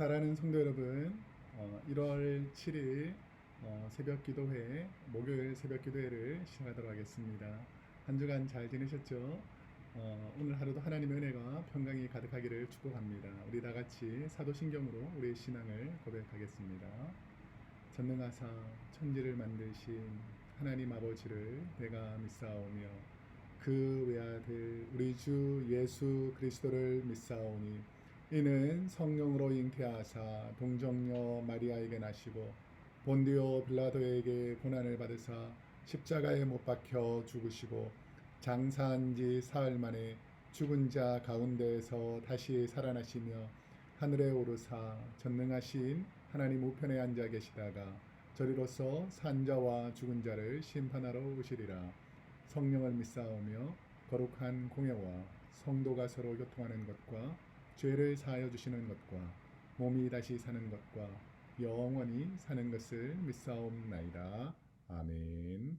사랑하는 성도 여러분, 1월 7일 새벽 기도회, 목요일 새벽 기도회를 시작하도록 하겠습니다. 한 주간 잘 지내셨죠? 오늘 하루도 하나님의 은혜가 평강이 가득하기를 축복합니다. 우리 다 같이 사도신경으로 우리의 신앙을 고백하겠습니다. 전능하사 천지를 만드신 하나님 아버지를 내가 믿사오며 그 외아들 우리 주 예수 그리스도를 믿사오니 이는 성령으로 잉태하사 동정녀 마리아에게 나시고 본디오 빌라도에게 고난을 받으사 십자가에 못 박혀 죽으시고 장사한 지 사흘 만에 죽은 자 가운데에서 다시 살아나시며 하늘에 오르사 전능하신 하나님 우편에 앉아 계시다가 저리로서 산자와 죽은 자를 심판하러 오시리라. 성령을 믿사오며 거룩한 공예와 성도가 서로 교통하는 것과 죄를 사하여 주시는 것과 몸이 다시 사는 것과 영원히 사는 것을 믿사옵나이다. 아멘.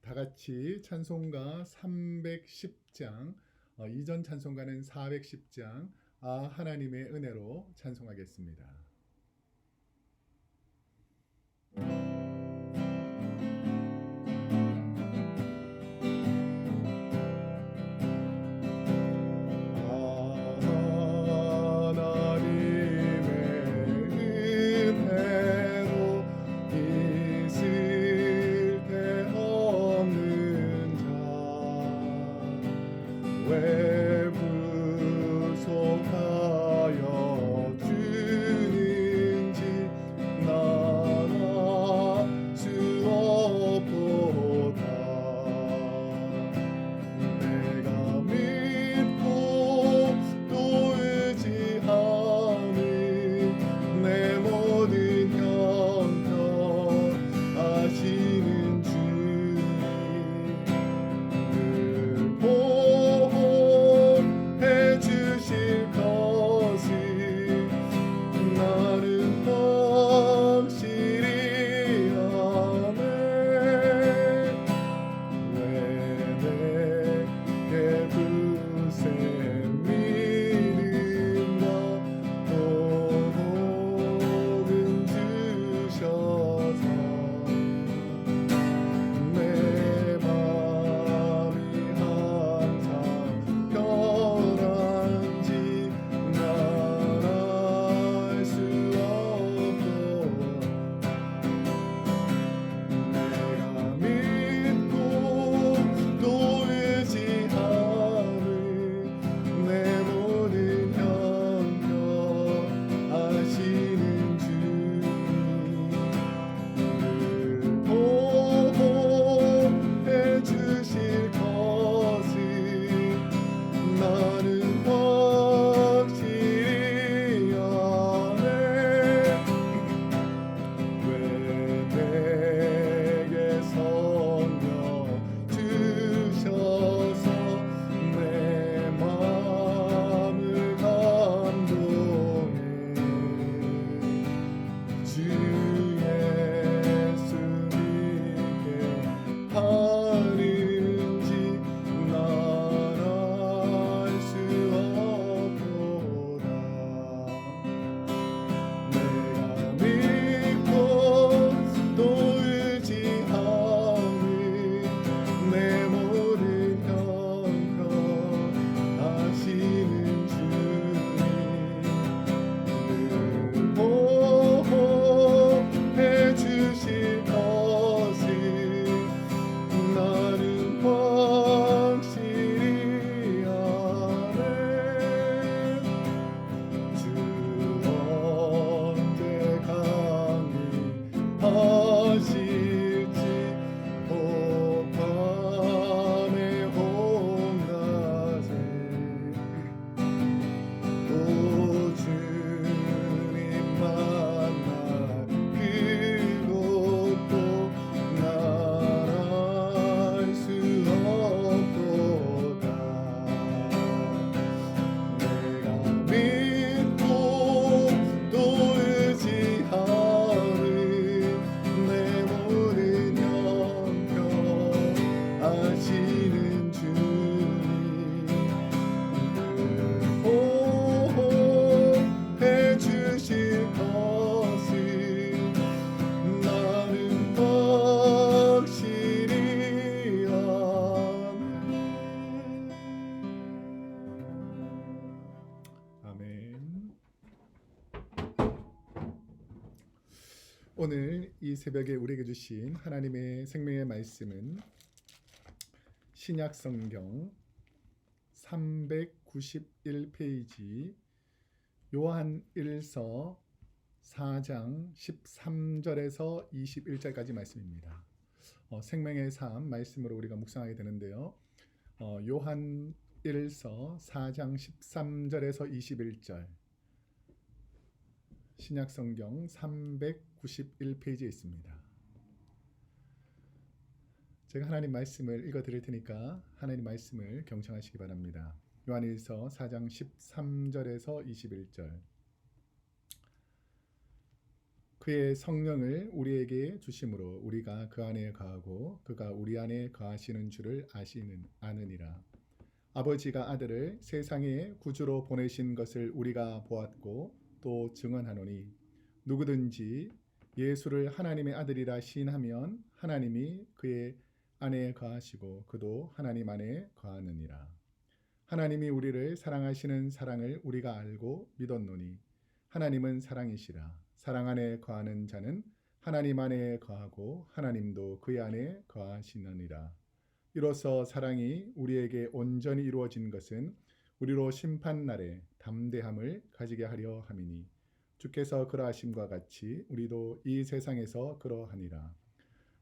다 같이 찬송가 310장, 이전 찬송가는 410장, 하나님의 은혜로 찬송하겠습니다. 왜 구속하여 주님 오늘 이 새벽에 우리에게 주신 하나님의 생명의 말씀은 신약 성경 391페이지 요한 1서 4장 13절에서 21절까지 말씀입니다. 생명의 삶 말씀으로 우리가 묵상하게 되는데요. 요한 1서 4장 13절에서 21절 신약 성경 391페이지에 있습니다. 제가 하나님 말씀을 읽어 드릴 테니까 하나님 말씀을 경청하시기 바랍니다. 요한일서 4장 13절에서 21절. 그의 성령을 우리에게 주심으로 우리가 그 안에 거하고 그가 우리 안에 거하시는 줄을 아느니라. 아버지가 아들을 세상에 구주로 보내신 것을 우리가 보았고 또 증언하노니 누구든지 예수를 하나님의 아들이라 시인하면 하나님이 그의 안에 거하시고 그도 하나님 안에 거하느니라. 하나님이 우리를 사랑하시는 사랑을 우리가 알고 믿었노니 하나님은 사랑이시라. 사랑 안에 거하는 자는 하나님 안에 거하고 하나님도 그의 안에 거하시느니라. 이로써 사랑이 우리에게 온전히 이루어진 것은 우리로 심판날에 담대함을 가지게 하려 함이니 주께서 그러하심과 같이 우리도 이 세상에서 그러하니라.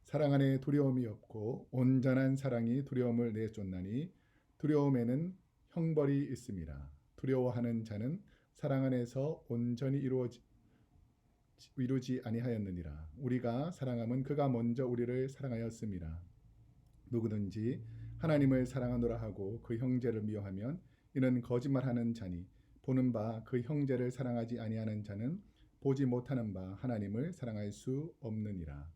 사랑 안에 두려움이 없고 온전한 사랑이 두려움을 내쫓나니 두려움에는 형벌이 있음이라. 두려워하는 자는 사랑 안에서 온전히 이루지 아니하였느니라. 우리가 사랑함은 그가 먼저 우리를 사랑하였음이라. 누구든지 하나님을 사랑하노라 하고 그 형제를 미워하면 이는 거짓말하는 자니 보는 바 그 형제를 사랑하지 아니하는 자는 보지 못하는 바 하나님을 사랑할 수 없느니라.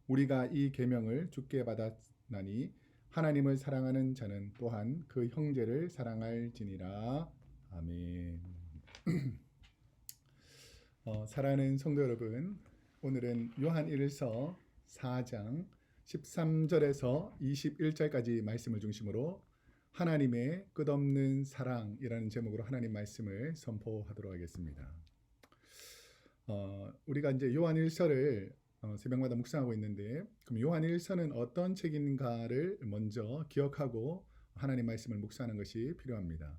우리가 이 계명을 주께 받았나니 하나님을 사랑하는 자는 또한 그 형제를 사랑할지니라. 아멘. 사랑하는 성도 여러분, 오늘은 요한 1서 4장 13절에서 21절까지 말씀을 중심으로 하나님의 끝없는 사랑이라는 제목으로 하나님 말씀을 선포하도록 하겠습니다. 우리가 이제 요한 1서를 새벽마다 묵상하고 있는데, 그럼 요한 1서는 어떤 책인가를 먼저 기억하고 하나님 말씀을 묵상하는 것이 필요합니다.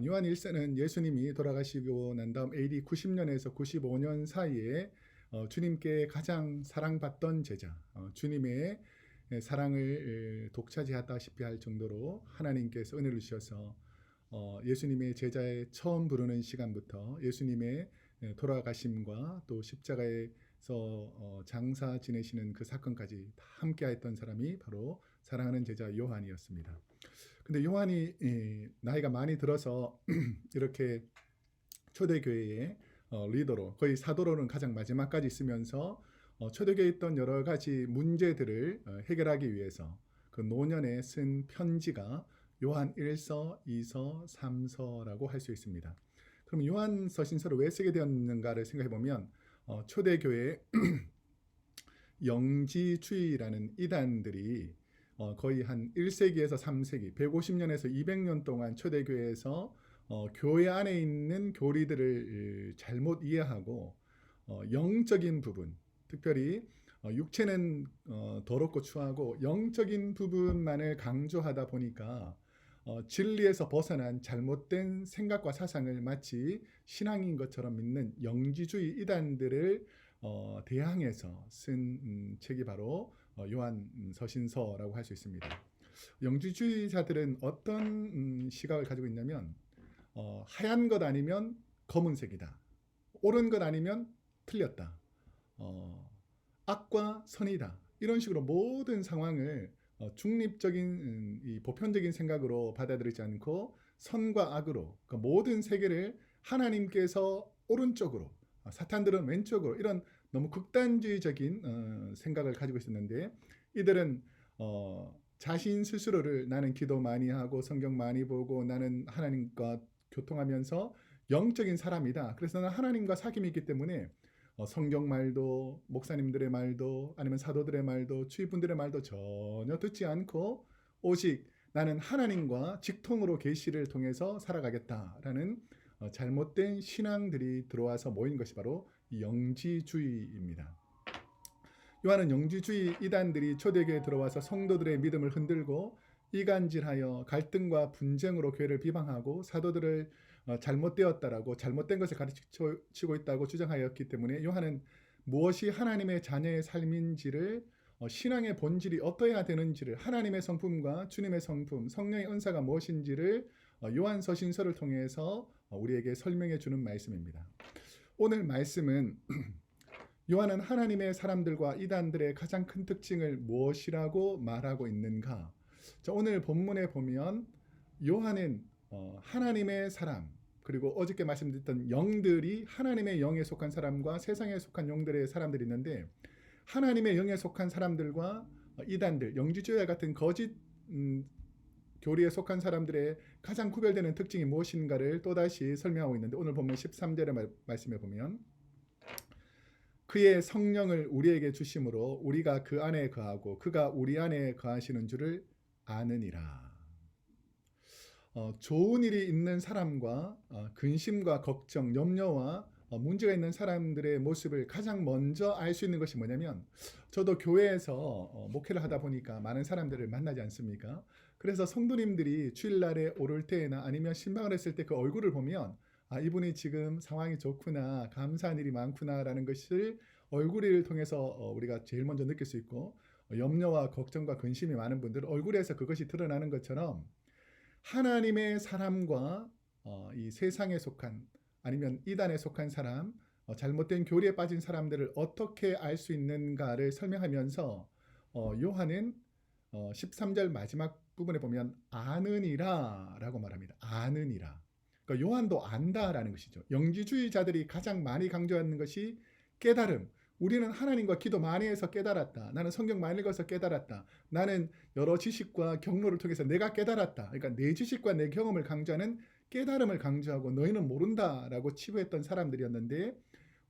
요한 1서는 예수님이 돌아가시고 난 다음 AD 90년에서 95년 사이에 주님께 가장 사랑받던 제자, 주님의 사랑을 독차지하다시피 할 정도로 하나님께서 은혜를 주셔서 예수님의 제자에 처음 부르는 시간부터 예수님의 돌아가심과 또 십자가에서 장사 지내시는 그 사건까지 다 함께했던 사람이 바로 사랑하는 제자 요한이었습니다. 근데 요한이 나이가 많이 들어서 이렇게 초대교회의 리더로, 거의 사도로는 가장 마지막까지 있으면서 초대교회에 있던 여러 가지 문제들을 해결하기 위해서 그 노년에 쓴 편지가 요한 1서, 2서, 3서라고 할 수 있습니다. 그럼 요한 서신서를 왜 쓰게 되었는가를 생각해 보면 초대교회의 영지주의라는 이단들이 거의 한 1세기에서 3세기, 150년에서 200년 동안 초대교회에서 교회 안에 있는 교리들을 잘못 이해하고 영적인 부분, 특별히 육체는 더럽고 추하고 영적인 부분만을 강조하다 보니까 진리에서 벗어난 잘못된 생각과 사상을 마치 신앙인 것처럼 믿는 영지주의 이단들을 대항해서 쓴 책이 바로 요한 서신서라고 할 수 있습니다. 영지주의자들은 어떤 시각을 가지고 있냐면 하얀 것 아니면 검은색이다. 옳은 것 아니면 틀렸다. 악과 선이다. 이런 식으로 모든 상황을 중립적인 이 보편적인 생각으로 받아들이지 않고 선과 악으로 그 모든 세계를 하나님께서 오른쪽으로 사탄들은 왼쪽으로 이런 너무 극단주의적인 생각을 가지고 있었는데 이들은 자신 스스로를 나는 기도 많이 하고 성경 많이 보고 나는 하나님과 교통하면서 영적인 사람이다. 그래서 나는 하나님과 사귐이 있기 때문에 성경 말도 목사님들의 말도 아니면 사도들의 말도 주위분들의 말도 전혀 듣지 않고 오직 나는 하나님과 직통으로 계시를 통해서 살아가겠다라는 잘못된 신앙들이 들어와서 모인 것이 바로 영지주의입니다. 요한은 영지주의 이단들이 초대교회에 들어와서 성도들의 믿음을 흔들고 이간질하여 갈등과 분쟁으로 교회를 비방하고 사도들을 잘못되었다라고 잘못된 것을 가르치고 있다고 주장하였기 때문에 요한은 무엇이 하나님의 자녀의 삶인지를 신앙의 본질이 어떠해야 되는지를 하나님의 성품과 주님의 성품, 성령의 은사가 무엇인지를 요한서신서를 통해서 우리에게 설명해 주는 말씀입니다. 오늘 말씀은 요한은 하나님의 사람들과 이단들의 가장 큰 특징을 무엇이라고 말하고 있는가? 자, 오늘 본문에 보면 요한은 하나님의 사람 그리고 어저께 말씀드렸던 영들이 하나님의 영에 속한 사람과 세상에 속한 영들의 사람들이 있는데 하나님의 영에 속한 사람들과 이단들, 영지주의와 같은 거짓 교리에 속한 사람들의 가장 구별되는 특징이 무엇인가를 또다시 설명하고 있는데 오늘 보면 13절의 말씀에 보면 그의 성령을 우리에게 주심으로 우리가 그 안에 거하고 그가 우리 안에 거하시는 줄을 아느니라. 좋은 일이 있는 사람과 근심과 걱정, 염려와 문제가 있는 사람들의 모습을 가장 먼저 알 수 있는 것이 뭐냐면 저도 교회에서 목회를 하다 보니까 많은 사람들을 만나지 않습니까? 그래서 성도님들이 주일날에 오를 때나 아니면 신방을 했을 때 그 얼굴을 보면 아, 이분이 지금 상황이 좋구나, 감사한 일이 많구나라는 것을 얼굴을 통해서 우리가 제일 먼저 느낄 수 있고 염려와 걱정과 근심이 많은 분들 얼굴에서 그것이 드러나는 것처럼 하나님의 사람과 이 세상에 속한 아니면 이단에 속한 사람, 잘못된 교리에 빠진 사람들을 어떻게 알 수 있는가를 설명하면서 요한은 13절 마지막 부분에 보면 아느니라 라고 말합니다. 아느니라. 그러니까 요한도 안다라는 것이죠. 영지주의자들이 가장 많이 강조하는 것이 깨달음. 우리는 하나님과 기도 많이 해서 깨달았다. 나는 성경 많이 읽어서 깨달았다. 나는 여러 지식과 경로를 통해서 내가 깨달았다. 그러니까 내 지식과 내 경험을 강조하는 깨달음을 강조하고 너희는 모른다라고 치부했던 사람들이었는데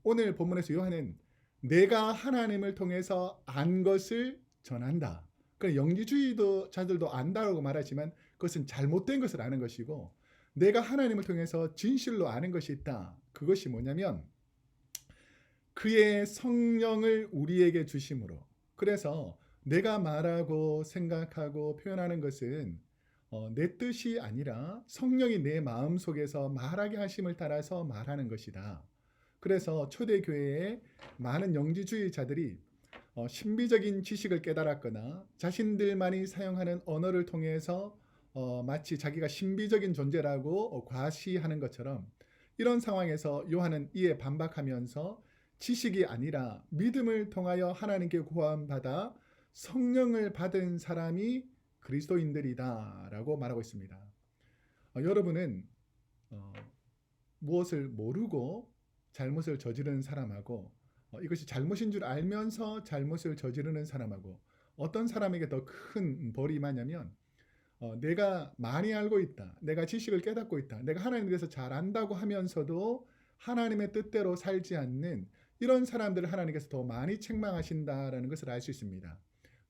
오늘 본문에서 요한은 내가 하나님을 통해서 안 것을 전한다. 그러니까 영지주의자들도 안다라고 말하지만 그것은 잘못된 것을 아는 것이고 내가 하나님을 통해서 진실로 아는 것이 있다. 그것이 뭐냐면 그의 성령을 우리에게 주심으로 그래서 내가 말하고 생각하고 표현하는 것은 내 뜻이 아니라 성령이 내 마음속에서 말하게 하심을 따라서 말하는 것이다. 그래서 초대교회의 많은 영지주의자들이 신비적인 지식을 깨달았거나 자신들만이 사용하는 언어를 통해서 마치 자기가 신비적인 존재라고 과시하는 것처럼 이런 상황에서 요한은 이에 반박하면서 지식이 아니라 믿음을 통하여 하나님께 구원받아 성령을 받은 사람이 그리스도인들이다 라고 말하고 있습니다. 여러분은 무엇을 모르고 잘못을 저지르는 사람하고 이것이 잘못인 줄 알면서 잘못을 저지르는 사람하고 어떤 사람에게 더 큰 벌이 임하냐면 내가 많이 알고 있다. 내가 지식을 깨닫고 있다. 내가 하나님에 대해서 잘 안다고 하면서도 하나님의 뜻대로 살지 않는 이런 사람들을 하나님께서 더 많이 책망하신다라는 것을 알 수 있습니다.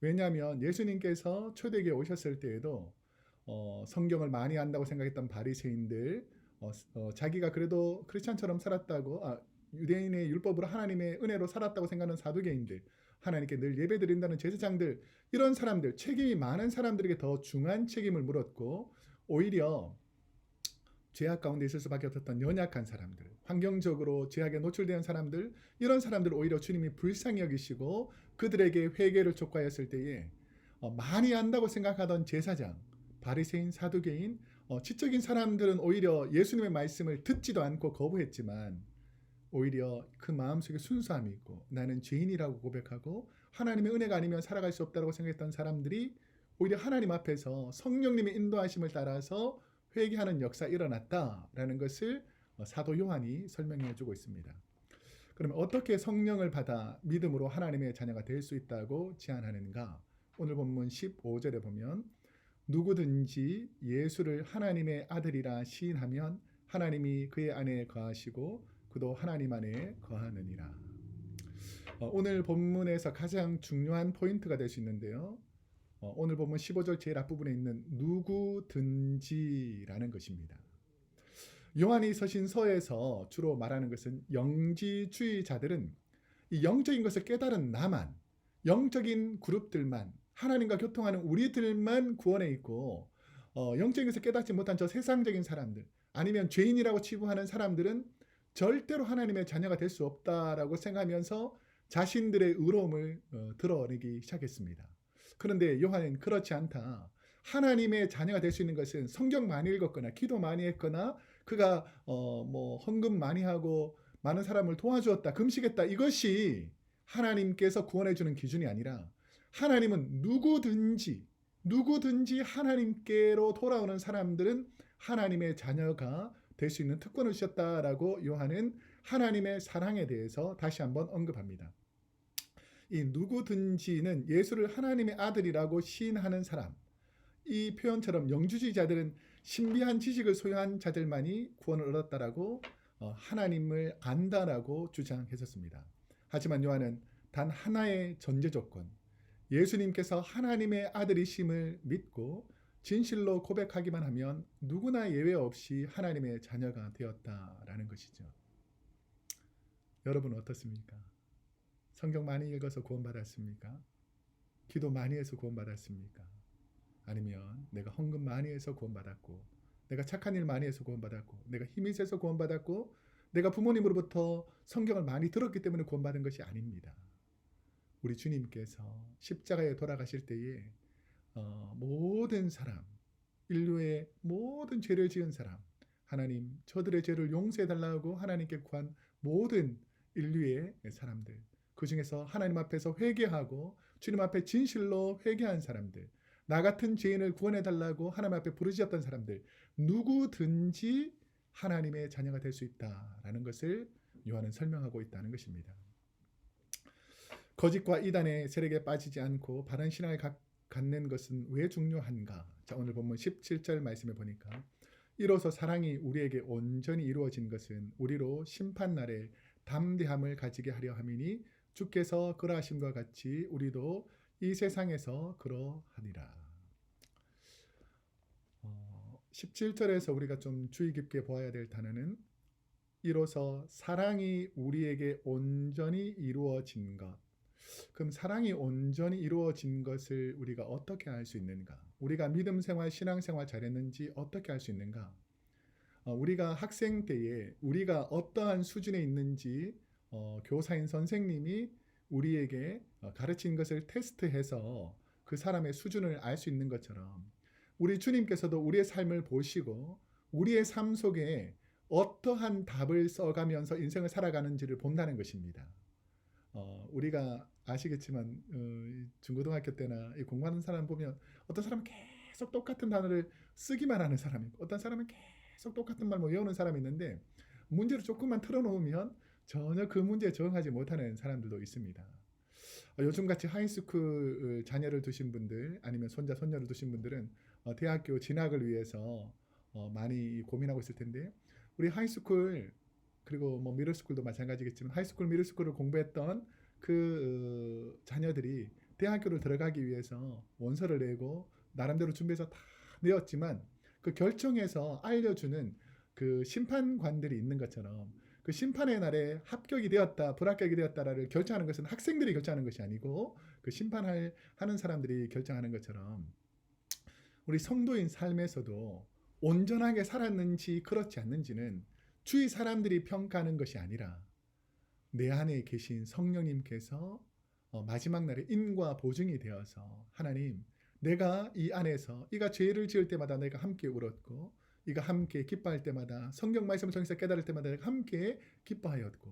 왜냐하면 예수님께서 초대교회에 오셨을 때에도 성경을 많이 안다고 생각했던 바리새인들 자기가 그래도 크리스찬처럼 살았다고 유대인의 율법으로 하나님의 은혜로 살았다고 생각하는 사두개인들 하나님께 늘 예배드린다는 제사장들 이런 사람들 책임이 많은 사람들에게 더 중한 책임을 물었고 오히려 죄악 가운데 있을 수밖에 없었던 연약한 사람들 환경적으로 죄악에 노출된 사람들 이런 사람들 오히려 주님이 불쌍히 여기시고 그들에게 회개를 촉구하였을 때에 많이 안다고 생각하던 제사장 바리새인 사두개인 지적인 사람들은 오히려 예수님의 말씀을 듣지도 않고 거부했지만 오히려 그 마음속에 순수함이 있고 나는 죄인이라고 고백하고 하나님의 은혜가 아니면 살아갈 수 없다고 생각했던 사람들이 오히려 하나님 앞에서 성령님의 인도하심을 따라서 회개하는 역사가 일어났다라는 것을 사도 요한이 설명해 주고 있습니다. 그러면 어떻게 성령을 받아 믿음으로 하나님의 자녀가 될 수 있다고 제안하는가? 오늘 본문 15절에 보면 누구든지 예수를 하나님의 아들이라 시인하면 하나님이 그의 안에 거하시고 그도 하나님 안에 거하느니라. 오늘 본문에서 가장 중요한 포인트가 될 수 있는데요. 오늘 본문 15절 제일 앞부분에 있는 누구든지라는 것입니다. 요한이 서신 서에서 주로 말하는 것은 영지주의자들은 이 영적인 것을 깨달은 나만 영적인 그룹들만, 하나님과 교통하는 우리들만 구원에 있고 영적인 것을 깨닫지 못한 저 세상적인 사람들, 아니면 죄인이라고 치부하는 사람들은 절대로 하나님의 자녀가 될 수 없다라고 생각하면서 자신들의 의로움을 드러내기 시작했습니다. 그런데 요한은 그렇지 않다. 하나님의 자녀가 될 수 있는 것은 성경 많이 읽었거나 기도 많이 했거나 그가 헌금 많이 하고 많은 사람을 도와주었다, 금식했다, 이것이 하나님께서 구원해 주는 기준이 아니라, 하나님은 누구든지 하나님께로 돌아오는 사람들은 하나님의 자녀가 될 수 있는 특권을 주셨다라고 요한은 하나님의 사랑에 대해서 다시 한번 언급합니다. 이 누구든지는 예수를 하나님의 아들이라고 시인하는 사람, 이 표현처럼 영주주의자들은 신비한 지식을 소유한 자들만이 구원을 얻었다라고 하나님을 안다라고 주장했었습니다. 하지만 요한은 단 하나의 전제 조건, 예수님께서 하나님의 아들이심을 믿고 진실로 고백하기만 하면 누구나 예외 없이 하나님의 자녀가 되었다라는 것이죠. 여러분 어떻습니까? 성경 많이 읽어서 구원받았습니까? 기도 많이 해서 구원받았습니까? 아니면 내가 헌금 많이 해서 구원받았고, 내가 착한 일 많이 해서 구원받았고, 내가 힘이 세서 구원받았고, 내가 부모님으로부터 성경을 많이 들었기 때문에 구원받은 것이 아닙니다. 우리 주님께서 십자가에 돌아가실 때에 모든 사람, 인류의 모든 죄를 지은 사람, 하나님 저들의 죄를 용서해달라고 하나님께 구한 모든 인류의 사람들, 그 중에서 하나님 앞에서 회개하고 주님 앞에 진실로 회개한 사람들, 나 같은 죄인을 구원해달라고 하나님 앞에 부르짖었던 사람들, 누구든지 하나님의 자녀가 될 수 있다라는 것을 요한은 설명하고 있다는 것입니다. 거짓과 이단의 세력에 빠지지 않고 바른 신앙을 갖는 것은 왜 중요한가? 자, 오늘 본문 17절 말씀에 보니까, 이로써 사랑이 우리에게 온전히 이루어진 것은 우리로 심판날에 담대함을 가지게 하려 함이니 주께서 그러하심과 같이 우리도 이 세상에서 그러하니라. 17절에서 우리가 좀 주의 깊게 보아야 될 단어는, 이로써 사랑이 우리에게 온전히 이루어진 것. 그럼 사랑이 온전히 이루어진 것을 우리가 어떻게 알 수 있는가? 우리가 믿음 생활, 신앙 생활 잘했는지 어떻게 알 수 있는가? 우리가 학생 때에 우리가 어떠한 수준에 있는지 교사인 선생님이 우리에게 가르친 것을 테스트해서 그 사람의 수준을 알 수 있는 것처럼, 우리 주님께서도 우리의 삶을 보시고 우리의 삶 속에 어떠한 답을 써가면서 인생을 살아가는지를 본다는 것입니다. 우리가 아시겠지만 중고등학교 때나 공부하는 사람 보면 어떤 사람은 계속 똑같은 단어를 쓰기만 하는 사람이 있고, 어떤 사람은 계속 똑같은 말만 외우는 사람이 있는데, 문제를 조금만 틀어놓으면 전혀 그 문제에 적응하지 못하는 사람들도 있습니다. 요즘같이 하이스쿨 자녀를 두신 분들, 아니면 손자 손녀를 두신 분들은 대학교 진학을 위해서 많이 고민하고 있을 텐데, 우리 하이스쿨 그리고 뭐 미들스쿨도 마찬가지겠지만 하이스쿨, 미들스쿨을 공부했던 그 자녀들이 대학교를 들어가기 위해서 원서를 내고 나름대로 준비해서 다 내었지만, 그 결정해서 알려주는 그 심판관들이 있는 것처럼, 그 심판의 날에 합격이 되었다, 불합격이 되었다를 결정하는 것은 학생들이 결정하는 것이 아니고 그 심판하는 사람들이 결정하는 것처럼, 우리 성도인 삶에서도 온전하게 살았는지 그렇지 않는지는 주위 사람들이 평가하는 것이 아니라 내 안에 계신 성령님께서 마지막 날에 인과 보증이 되어서, 하나님, 내가 이 안에서 이가 죄를 지을 때마다 내가 함께 울었고, 이가 함께 기뻐할 때마다 성경 말씀을 통해서 깨달을 때마다 내가 함께 기뻐하였고,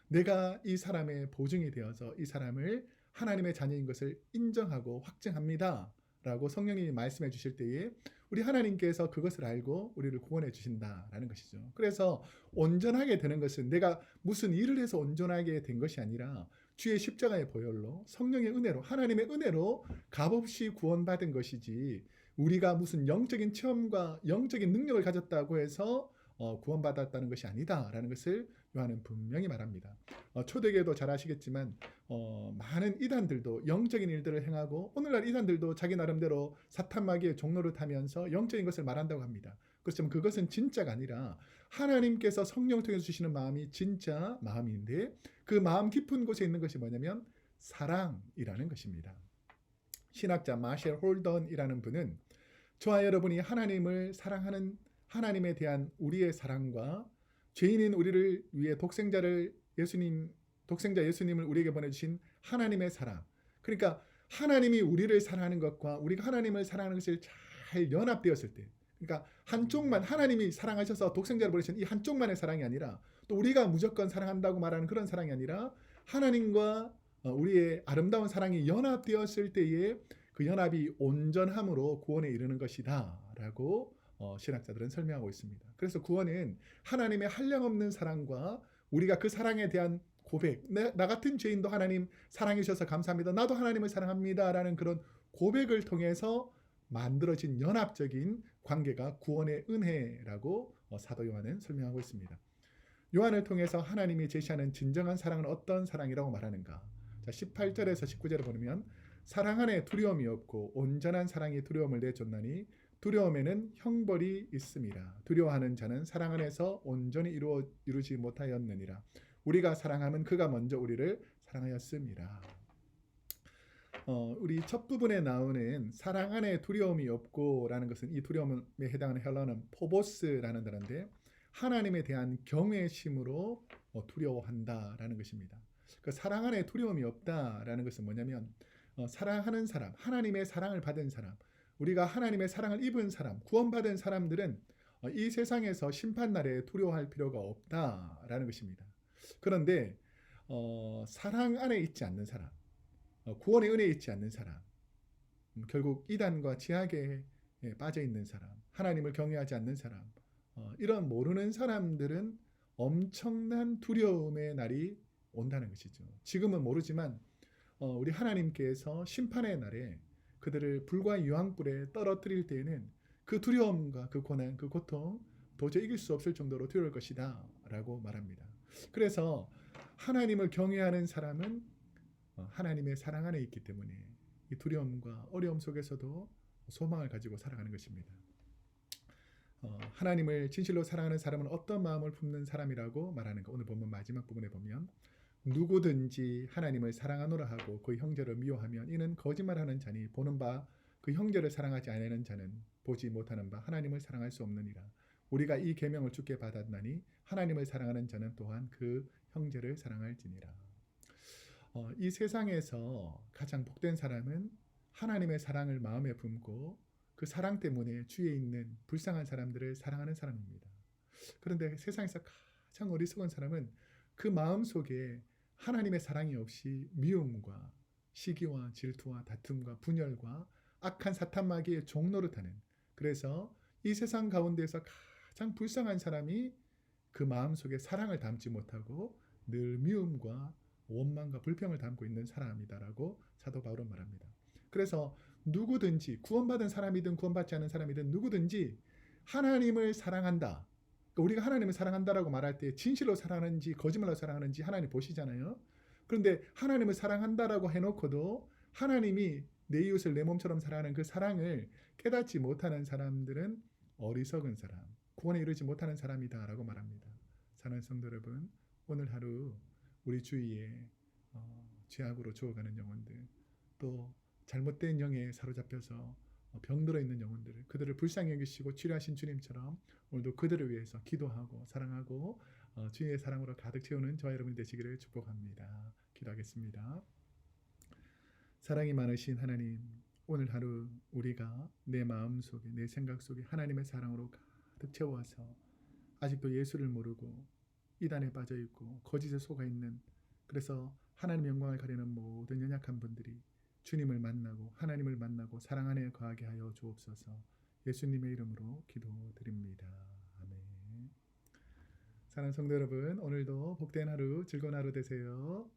내가 이 사람의 보증이 되어서 이 사람을 하나님의 자녀인 것을 인정하고 확증합니다 라고 성령님이 말씀해 주실 때에 우리 하나님께서 그것을 알고 우리를 구원해 주신다라는 것이죠. 그래서 온전하게 되는 것은 내가 무슨 일을 해서 온전하게 된 것이 아니라 주의 십자가의 보혈로, 성령의 은혜로, 하나님의 은혜로 값없이 구원받은 것이지, 우리가 무슨 영적인 체험과 영적인 능력을 가졌다고 해서 구원받았다는 것이 아니다라는 것을 요한은 분명히 말합니다. 초대교회도 잘 아시겠지만 많은 이단들도 영적인 일들을 행하고, 오늘날 이단들도 자기 나름대로 사탄 마귀의 종로를 타면서 영적인 것을 말한다고 합니다. 그렇지만 그것은 진짜가 아니라 하나님께서 성령을 통해서 주시는 마음이 진짜 마음인데, 그 마음 깊은 곳에 있는 것이 뭐냐면 사랑이라는 것입니다. 신학자 마셜 홀던이라는 분은 저와 여러분이 하나님을 사랑하는 하나님에 대한 우리의 사랑과 죄인인 우리를 위해 독생자 예수님을 우리에게 보내주신 하나님의 사랑, 그러니까 하나님이 우리를 사랑하는 것과 우리가 하나님을 사랑하는 것을 잘 연합되었을 때, 그러니까 한쪽만 하나님이 사랑하셔서 독생자를 보내신 이 한쪽만의 사랑이 아니라 또 우리가 무조건 사랑한다고 말하는 그런 사랑이 아니라 하나님과 우리의 아름다운 사랑이 연합되었을 때에 그 연합이 온전함으로 구원에 이르는 것이다 라고 신학자들은 설명하고 있습니다. 그래서 구원은 하나님의 한량없는 사랑과 우리가 그 사랑에 대한 고백, 나 같은 죄인도 하나님 사랑해 주셔서 감사합니다, 나도 하나님을 사랑합니다 라는 그런 고백을 통해서 만들어진 연합적인 관계가 구원의 은혜라고 사도 요한은 설명하고 있습니다. 요한을 통해서 하나님이 제시하는 진정한 사랑은 어떤 사랑이라고 말하는가? 자, 18절에서 19절을 보면 사랑 안에 두려움이 없고 온전한 사랑이 두려움을 내쫓나니 두려움에는 형벌이 있습니다. 두려워하는 자는 사랑 안에서 온전히 이루지 못하였느니라. 우리가 사랑하면 그가 먼저 우리를 사랑하였습니다. 우리 첫 부분에 나오는 사랑 안에 두려움이 없고 라는 것은 이 두려움에 해당하는 헬라어는 포보스라는 단어인데 하나님에 대한 경외심으로 두려워한다라는 것입니다. 그 사랑 안에 두려움이 없다라는 것은 뭐냐면 사랑하는 사람, 하나님의 사랑을 받은 사람, 우리가 하나님의 사랑을 입은 사람, 구원받은 사람들은 이 세상에서 심판날에 두려워할 필요가 없다라는 것입니다. 그런데 사랑 안에 있지 않는 사람, 구원의 은혜에 있지 않는 사람, 결국 이단과 지악에 빠져 있는 사람, 하나님을 경외하지 않는 사람, 이런 모르는 사람들은 엄청난 두려움의 날이 온다는 것이죠. 지금은 모르지만 우리 하나님께서 심판의 날에 그들을 불과 유황불에 떨어뜨릴 때에는 그 두려움과 그 고난, 그 고통 도저히 이길 수 없을 정도로 두려울 것이다 라고 말합니다. 그래서 하나님을 경외하는 사람은 하나님의 사랑 안에 있기 때문에 이 두려움과 어려움 속에서도 소망을 가지고 살아가는 것입니다. 하나님을 진실로 사랑하는 사람은 어떤 마음을 품는 사람이라고 말하는가? 오늘 본문 마지막 부분에 보면 누구든지 하나님을 사랑하노라 하고 그 형제를 미워하면 이는 거짓말하는 자니 보는 바 그 형제를 사랑하지 아니하는 자는 보지 못하는 바 하나님을 사랑할 수 없느니라. 우리가 이 계명을 주께 받았나니 하나님을 사랑하는 자는 또한 그 형제를 사랑할지니라. 이 세상에서 가장 복된 사람은 하나님의 사랑을 마음에 품고 그 사랑 때문에 주위에 있는 불쌍한 사람들을 사랑하는 사람입니다. 그런데 세상에서 가장 어리석은 사람은 그 마음속에 하나님의 사랑이 없이 미움과 시기와 질투와 다툼과 분열과 악한 사탄 마귀의 종노릇하는, 그래서 이 세상 가운데서 가장 불쌍한 사람이 그 마음속에 사랑을 담지 못하고 늘 미움과 원망과 불평을 담고 있는 사람이다라고 사도 바울은 말합니다. 그래서 누구든지 구원받은 사람이든 구원받지 않은 사람이든 누구든지 하나님을 사랑한다. 우리가 하나님을 사랑한다라고 말할 때 진실로 사랑하는지 거짓말로 사랑하는지 하나님 보시잖아요. 그런데 하나님을 사랑한다라고 해놓고도 하나님이 내 이웃을 내 몸처럼 사랑하는 그 사랑을 깨닫지 못하는 사람들은 어리석은 사람, 구원에 이르지 못하는 사람이다라고 말합니다. 사랑하는 성도 여러분, 오늘 하루 우리 주위에 죄악으로 죽어가는 영혼들, 또 잘못된 영에 사로잡혀서 병들어 있는 영혼들, 그들을 불쌍히 여기시고 치료하신 주님처럼 오늘도 그들을 위해서 기도하고 사랑하고 주님의 사랑으로 가득 채우는 저와 여러분이 되시기를 축복합니다. 기도하겠습니다. 사랑이 많으신 하나님, 오늘 하루 우리가 내 마음속에 내 생각 속에 하나님의 사랑으로 가득 채워서 아직도 예수를 모르고 이단에 빠져있고 거짓에 속아있는, 그래서 하나님의 영광을 가리는 모든 연약한 분들이 주님을 만나고 하나님을 만나고 사랑 안에 거하게 하여 주옵소서. 예수님의 이름으로 기도드립니다. 아멘. 사랑하는 성도 여러분, 오늘도 복된 하루, 즐거운 하루 되세요.